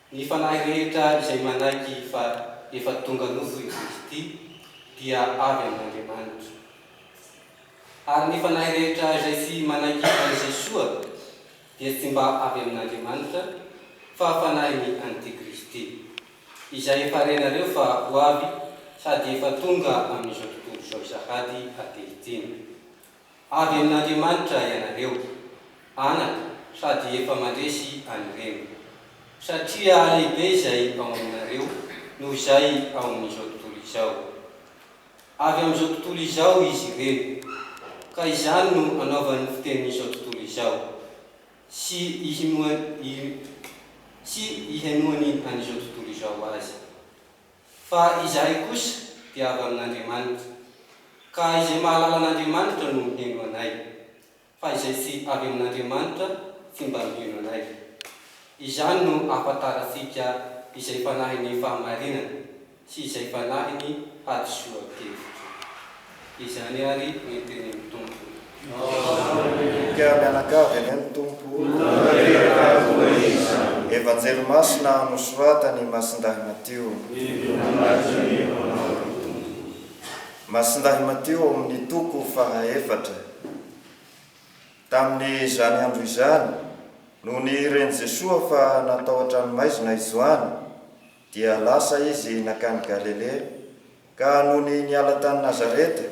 Ny fanahy rehetra izay manaiky fa efa tonga nofo i Kristy dia avy amin'Andriamanitra. Ary ny fanahy rehetra izay tsy manaiky an'i Jesoa dia tsy mba avy amin'Andriamanitra fa fanahiny antikristy izay efa renareo fa ho avy sady efa tonga amin'izao tontolo izao zahady ankehitriny. Avy amin'Andriamanitra ianareo anaka sady efa mandresy an'ireny satria lehibe izay ao aminareo noho izay ao amin'izao tontolo izao. Avy amin'izao tontolo izao izy ireny ka izany no anaovan'ny fitenin'izao tontolo izao sy ihenoany an'izao tontolo izao azy. Fa izahay kosa dia avy amin'Andriamanitra ka izay mahalala an'Andriamanitra no miheno anay, fa izay tsy avy amin'Andriamanitra tsy mba miheno anay. Izany no ahafantarantsika izay fanahiny fahamarinana sy izay fanahiny hadisoan-kevitra. Izany ary noeten'ny Tompo. Ka mianakavy eny ny Tompo. Evanjely masina nosoratany Masindahy Matio. Masindahy Matio amin'ny toko faha-efatra. Tamin'ny izany andro izany, noho ny reny Jesosy fa natao an-tranomaizina izoany, dia lasa izy nakany Galilea, ka noho ny niala tany Nazareta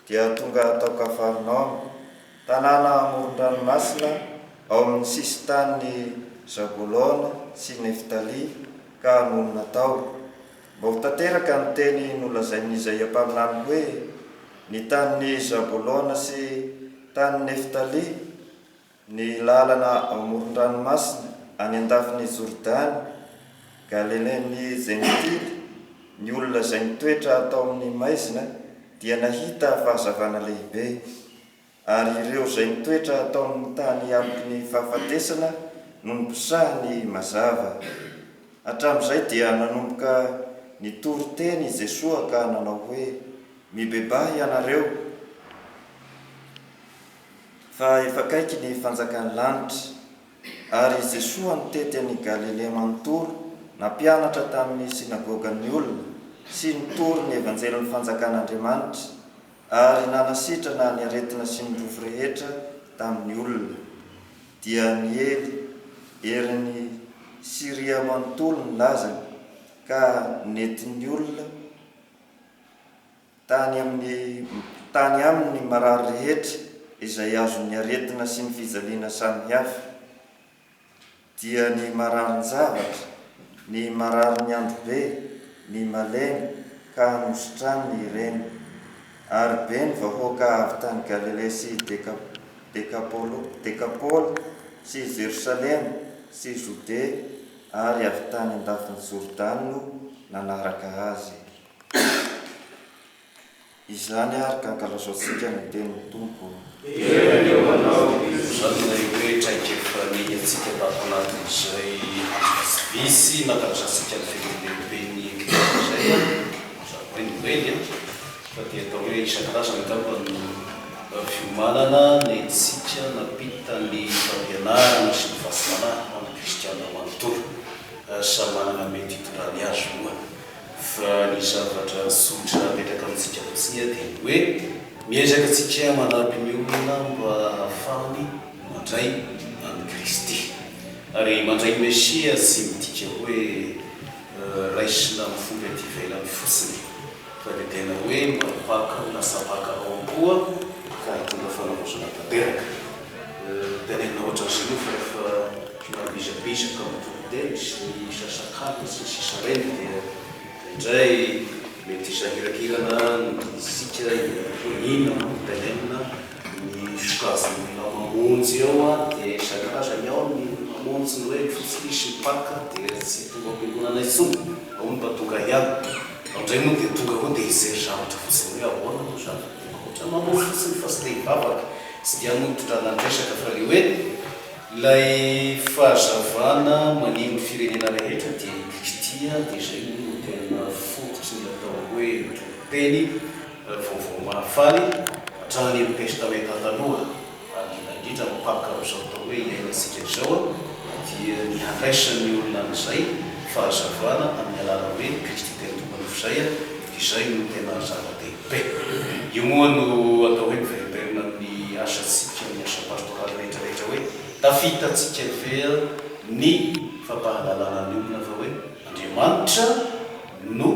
dia tonga tao Kafarnaoma, tanàna amoron-dranomasina ao amin'ny sisintany Zabulona sy Neftali, ka monina tao. Mba ho tanteraka ny teny nolazain'i Isaia mpaminany hoe: ny tanin'ny Zabulona sy tany Neftali, ny lalana amoron-dranomasina any andafin'ny Jordany, Galilean'ny Zentily, ny olona izay nitoetra atao amin'ny maizina dia nahita fahazavana lehibe, ary ireo izay nitoetra atao amin'ny tany ampiky ny fahafatesana no nipisahany mazava. Hatramin'izay dia nanomboka nitory teny Jesosy ka nanao hoe: mibebahy ianareo, fa efa akaiky ny fanjakan'ny lanitra. Ary Jesosy nitety any Galilea manontolo, nampianatra tamin'ny sinagogan'ny olona sy nitory ny evanjelin'ny fanjakan'Andriamanitra, ary nanasitrana ny aretina sy ny rofo rehetra tamin'ny olona. Dia niely erin'ny Siria manontolo ny lazany, ka nentin'ny olona tany aminy marary rehetra izay azon'ny aretina sy ny fijaliana samihafa. Dia ny marary ny zavatra, ny marary ny andro be, ny malemy, ka nosotraniny ireny. Ary be ny vahoaka avy tany Galilea sy Dekapôly sy Jerusalema sy Jode, ary avy tany andafin'ny Jordany no nanaraka azy. Izany ary ka ankalazaontsika ny tenin'ny Tompo. Zany hoe traika efa neny atsika tato anatin'izay visy nankalazansika ny felombelobeny zay renively fa dia atao hoe isan-karazany angamba no fiomanana nentsika napita ny fampianarana sy ny fahasalamana amin'ny kristiana manontolo samy manana mety hitondrany azy moa. Fa ny zavatra sotra apetraka amintsika fotsiny dia ny hoe miezaka atsika manampy ny olona mba ahafahany mandray any Kristy, ary mandray Mesia sy midika hoe raisina amin'ny fomba ety ivelany fotsiny, fa dia tena hoe mapaka nasapaka ao koa ka hitondra fanavozana tanteraka. Tenena ohatran'izay io fa rehefa mabizabizaka amin'ny tontolo sy ny sasakana sy ny sisa reny dia indray mety isahirakirana isika inona tenenina ny sokazany mamonjy ao dia isan-karazany ao ny mamonjy ny hoe fotsiny sy mipaka dia tsy tonga ampiangonana intsony, ao ny mba tonga ihany. Aoindray moa dia tonga koa dia izery zavatra fotsiny hoe ahoana no zavatra ohatra mamonjy fotsiny fa tsy dia hivavaka, tsy dia hamontondrana ny resaka fa le hoe ilay fahazavana manino ny firenena rehetra dia Kristia, dia izay no tena fototsy ny atao hoe teny vaovao mahafaly hatrany amin'ny testamenta taloha, ary indrindra mipaka amin'izao atao hoe iainantsika izao dia ny handraisan'ny olona amin'izay fahazavana amin'ny alala hoe Kristy tena tompony izay, izay no tena zava-dehibe. Io moa no atao hoe miverina amin'ny asantsika, ny asa pastoraly rehetrarehetra hoe tafitatsika ve ny fampahalalana ny olona fa hoe Andriamanitra no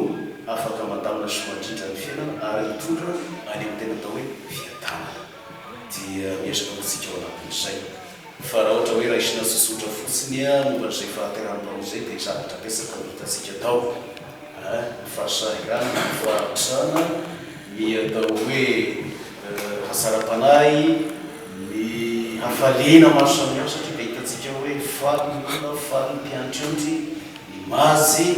afaka mandamina sy mandrindra ny fiainana ary mitondra any amin'ny tena atao hoe fiadanana. Dia miezaka antsika ao anatin'izay. Fa raha ohatra hoe raha isina sosotra fotsiny momban'izay fahateram-pao zay dia zavatra pesaka no hitatsika tao. Ny fahasahirana, ny fahatrana, ny atao hoe hasara-panahy, ny hafaliana maro samihafa satria dia hitatsika hoe faly ny olona, faly ny mpianatry ny mazy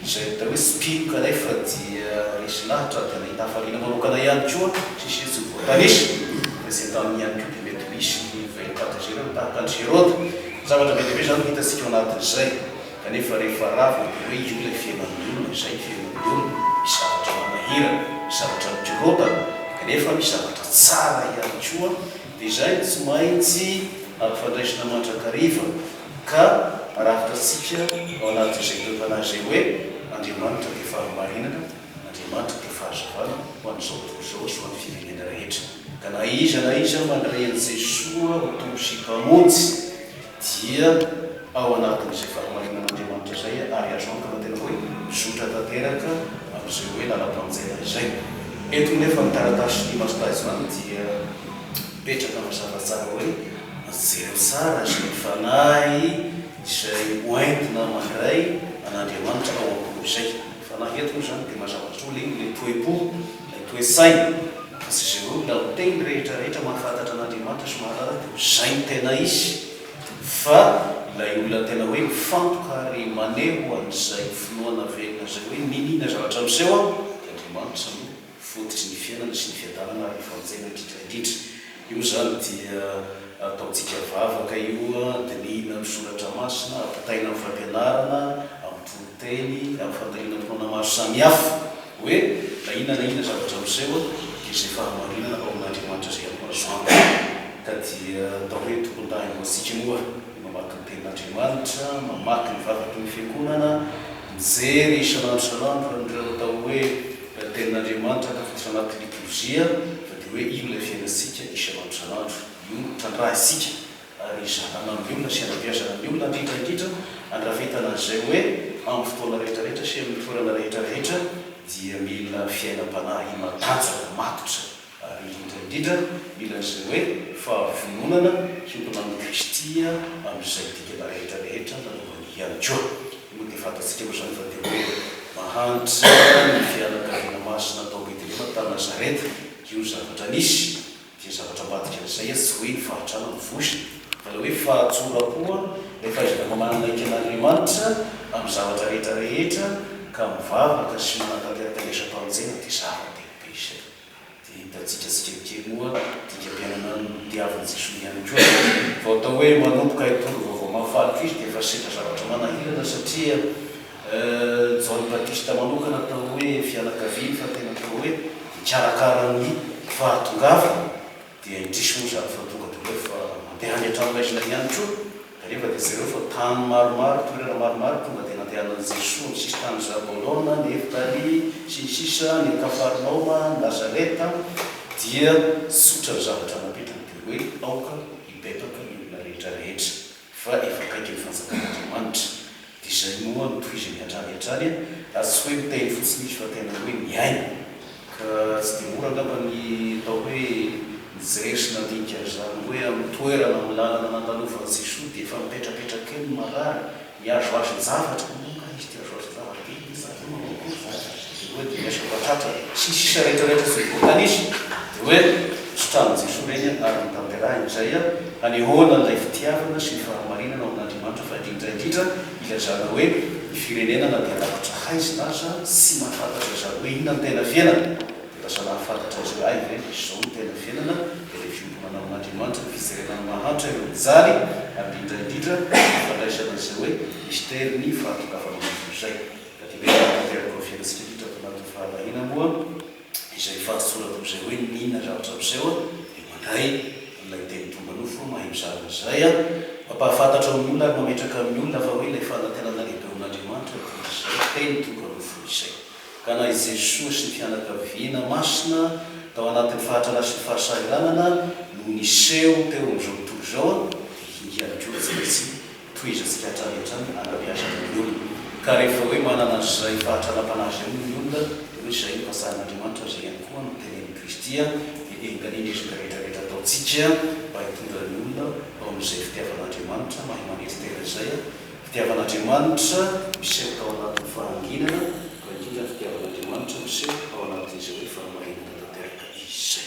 izay atao hoe spino kanefa dia resy lahatra dia nahita hafaliana manokana ihany koa sisy voatanisy izay tamin'ny ihany koa dia mety misy ny vehivavy zay tahaka ny Hérode. Zavatra be lehibe zany hitatsika ao anatin'izay. Kanefa rehefa ravo dia hoe io ilay fiainan'ny olona, izay fiainan'ny olona, misy zavatra manahirana, misy zavatra mikorontana, kanefa misy zavatra tsara ihany koa. Dia izay tsy maintsy ampifandraisina mandrakariva ka arafitrasika ao anatin'izay toepan'azy zay hoe Andriamanitra dia fahamarinana, Andriamanitra dia fahazavana ho an'izao tontolo izao sy ho an'ny firenena rehetra. Ka na iza mandray an'izay soa ho tombo sy mpamonjy dia ao anatin'izay fahamarinan'Andriamanitra izay ary azo antoka tena hoe mizotra tanteraka amin'izay hoe lalam-panjaina izay. Eto nefa ny taratasy ny masotazy zany dia mipetraka mazava tsara hoe jereo tsara sy ny fanahy izay hoentina mandray an'Andriamanitra ao am-po izay. Fanahy eto moa zany dia mazava tsara ilay toe-po, ilay toe-saina. Fa sy izay hoe la teny rehetrarehetra mahafantatra an'Andriamanitra sy mahalala dia izay ny tena izy. Fa ilay olona tena hoe mifantoka ary maneho an'izay finoana velona izay hoe ninina zavatra miseho dia Andriamanitra no fototry ny fiainana sy ny fiadanana ary fanjaina indrindra. Io zany dia ataontsika vavaka io dinihina amin'ny soratra masina, ampitaina amin'ny fampianarana, amin'ny tonteny, amin'ny fandalina mpinona maro samihafa hoe na inona zavatra miseho dia izay fahamarinana ao amin'Andriamanitra izay amin'ny masoandro. Ka dia atao hoe tombon-dahy ho antsika moa mamaky ny tenin'Andriamanitra, mamaky ny vavaky ny fiangonana, mijery isan'andro ireo atao hoe tenin'Andriamanitra ka fototra anaty liturgia fa dia hoe io ilay fiainantsika isan'andro. Io tandraha isika ary zanana amin'ny olona sy anam-piazana amin'ny olona indrindra andrafetana an'izay hoe amin'ny fotoana rehetrarehetra sy amin'ny toerana rehetrarehetra dia mila fiainam-panahy matanjaka matotra ary indrindra mila an'izay hoe fahavononana sy ompona amin'ny Kristia amin'izay dikana rehetrarehetra nalovany ihany koa. Io dia fantatsika moa zany fa dia hoe mahantra ny fianakaviana masina atao Betlehema tany Nazareta. Io zavatra nisy dia zavatra ambadika an'izay tsy hoe ny fahatrana ny vosina fa ilay hoe fahatsoram-poa ilay fahaizana manaiky an'Andriamanitra amin'ny zavatra rehetrarehetra ka mivavaka sy manatanteraka lesam-pamonjena dia zava-dehibe izay. Dia hitatsika tsikekely moa dika-piainana ny diavin'i Jesosy ihany koa vao atao hoe manomboka hitondro vaovao mahafaliko izy dia efa sendra zavatra manahirana satria John Baptiste manokana atao hoe fianakaviana fa tena atao hoe mikarakara ny fahatongavana dia indrisy moa zany fa tonga dia hoe fa mandeha any an-tranomaizina ihany koa kanefa dia zareo fa tany maromaro toerana maromaro tonga dia nandehanan'i Jesosy ny sisy tany Zabolona, Neftali, sisa ny Kafarnaoma, Nazareta dia sotra ny zavatra napetrany dia hoe aoka hibebaka ny olona rehetrarehetra fa efa kaiky ny fanjakan'Andriamanitra. Dia izay moa no tohizy miatrany ary tsy hoe miteny fotsiny izy fa tena hoe miaina ka tsy dia mora angamba ny atao hoe mijery sy nandinika zany hoe amin'ny toerana amin'ny lalana nantalovan'i Jesosy dia efa mipetrapetraka kely ny marary miazoazo ny zavatra izy dia azoazo zavatra kely hoe dia miasa patratra sisa rehetrarehetra sy voatany izy dia hoe sotranin'i Jesosy reny ary mitamperahiny izay anehoana ilay fitiavana sy ny fahamarinana ao amin'Andriamanitra fa indrindra ilazana hoe ny firenena na dia lavitra haizina aza sy mahafantatra zany hoe inona ny tena fiainana dia lasa nahafantatra azy hoe ay ve izao ny tena fiainana dia ilay fiombonana amin'Andriamanitra ny fijerenany mahantra ireo mijaly ary indrindra fandraisana izay hoe mistera ny fahatongavana izay ka dia hoe tanteraka fiainantsika indrindra tanatin'ny fahalahina moa izay fahatsoratra amin'izay hoe ninona zavatra amin'izay dia mandray ilay teny tomba nofo mahay mizara izay mampahafantatra amin'ny olona ary mametraka amin'ny olona fa hoe ilay fanantenana lehibe amin'Andriamanitra dia izay teny tomba nofo izay. Ka na i Jesosy sy ny fianakaviana masina tao anatin'ny fahatrana sy ny fahasahiranana no niseho teo amin'izao tontolo izao mihiarokoatsy toizasika hatrarehetrany anapiasany olona ka rehefa hoe manana zay fahatranam-panazy amin'ny olona hoe zay fahasahan'Andriamanitra zay ihany koa no tenen'i Kristy engaliny izy rehetrarehetra ataontsika mba hitondra ny olona ao amin'izay fitiavan'Andriamanitra mahay manety tena zay fitiavan'Andriamanitra miseho tao anatin'ny fahanginana ka indrindra ny fitiavan'Andriamanitra miseho ao anatin'izay hoe fahamarinana tanteraka izay.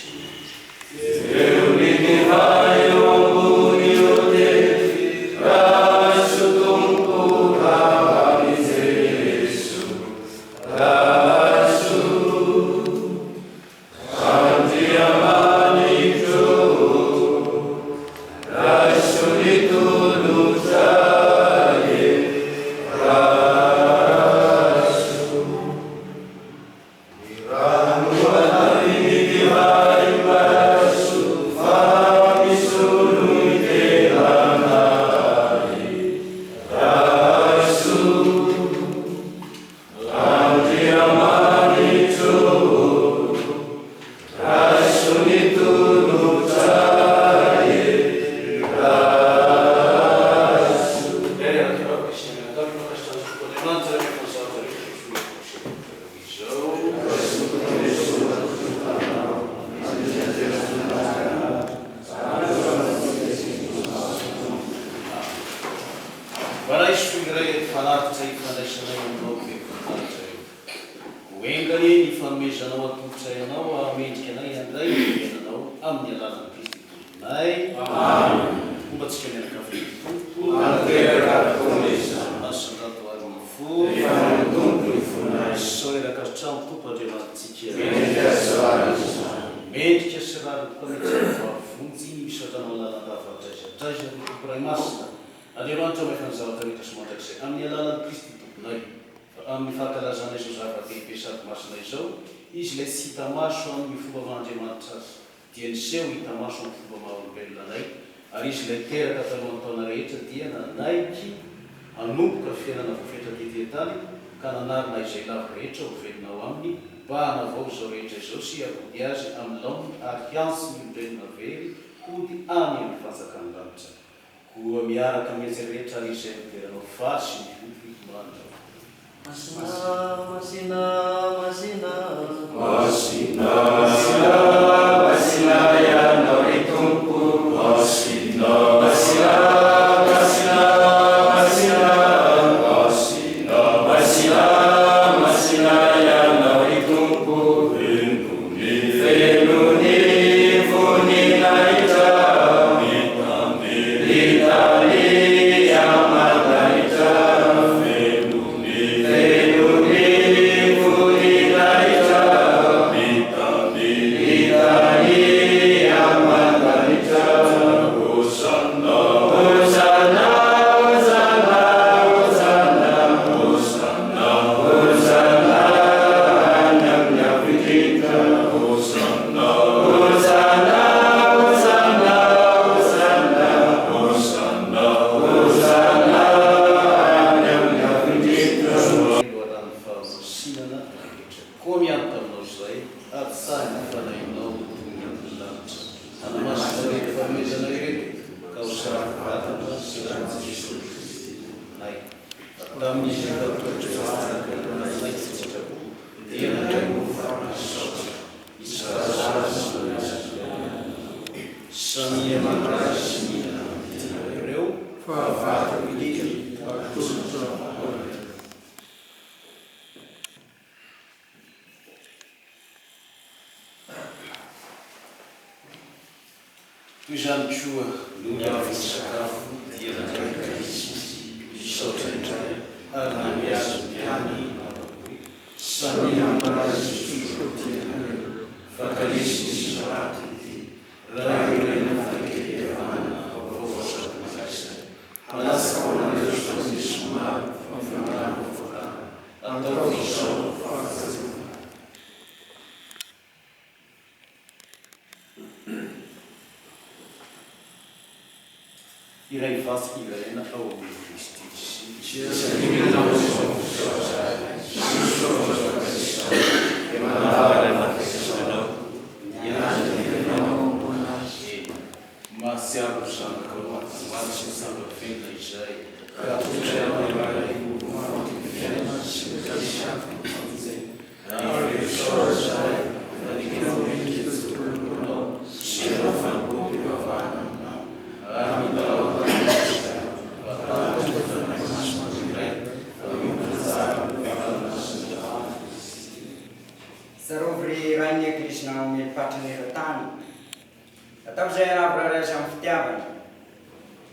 Irei fast Irena au Christi. Marcial Santos, midritra mipatrany eran-tany. Ataoko izay ravoraraiza amin'ny fitiavana.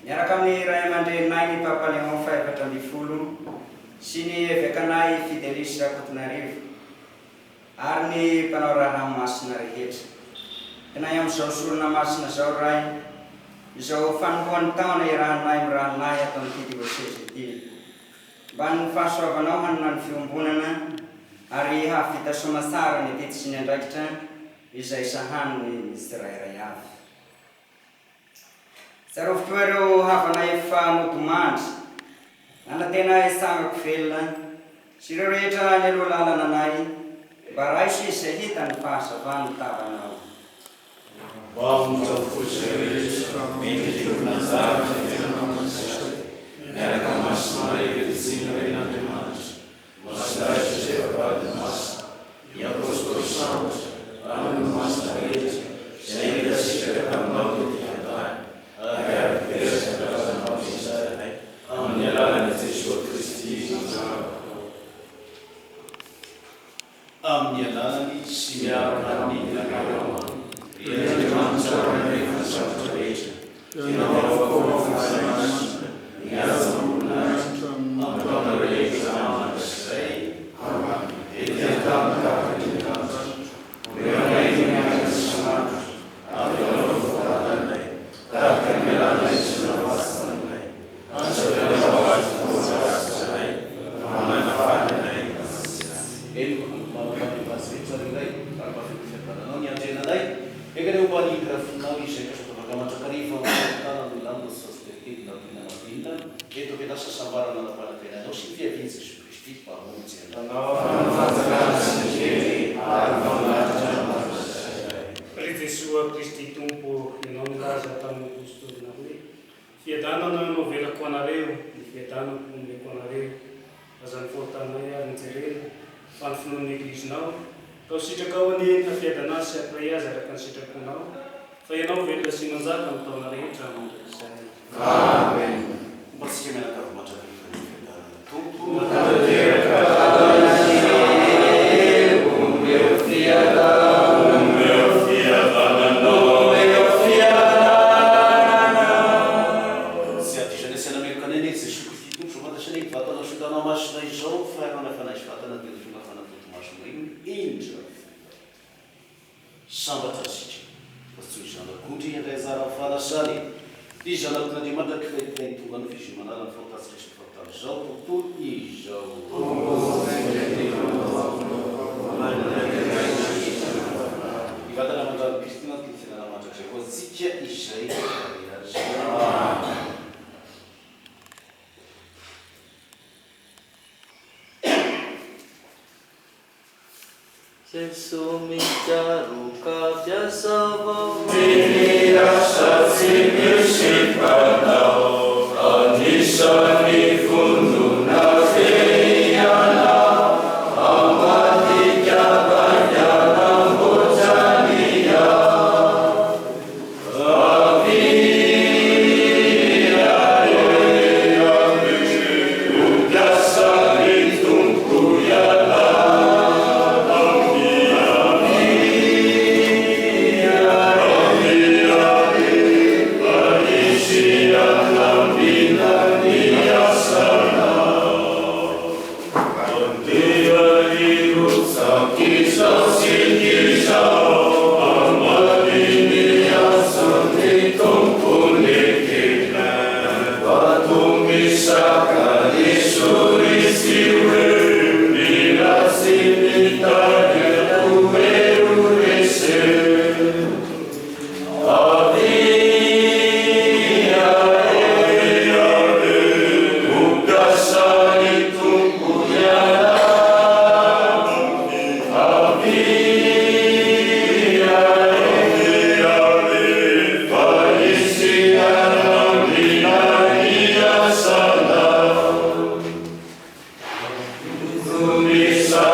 Miaraka amin'ny ray aman-dreninay ny Papa Léon faha 7 sy ny evekanay Fidelis Rakotonarivo ary ny mpanao ranomasina rehetra. Tenay amin'izao solona masina zao ray, izao fanombohan'ny taona irahanay miranonay atao amin'ity diocèse ity. Mba ny fahasoavanao hanana ny fiombonana ary hahavita soma tsara ny tety sy ny andraikitra izay sahaniny tsirairay avy. Tsaroviko ireo havanay efa modomandry, nanantena isangako velona sy ireo rehetra ny aloha lalana anay, mba raiso izay hita ny fahazavany tavanao. Amin'ny alalany sy miaraka amin'ny lakarama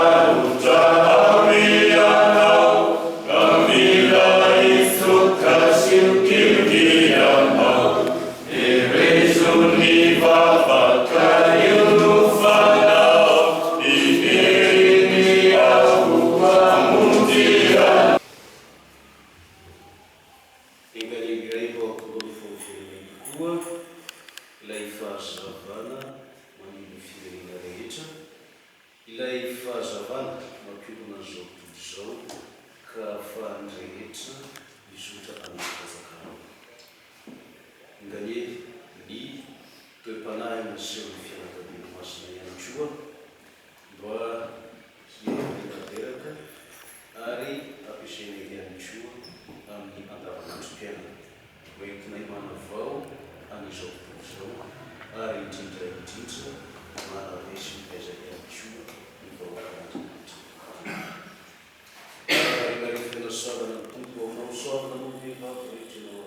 Saluta fahazavana mampirona zao tontolo zao ka ahafahany rehetra mizotra amin'ny fahazakana. Inganie ny toe-panahy maseho ny fianakaviana masina ihany koa mba hiateraka ary ampiasaina ihany koa amin'ny andavanandrom-piainana hoentinay manavao an'izao tontolo zao ary indrindra indrindra manavesy mipaizaka ihany koa ny vahoakan'andriamanitra. Ary fianasavana ny tompo aminao soavana no vehivavy rehetra ianao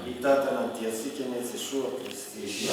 Hitatana dia sika ny Jesosy Kristy.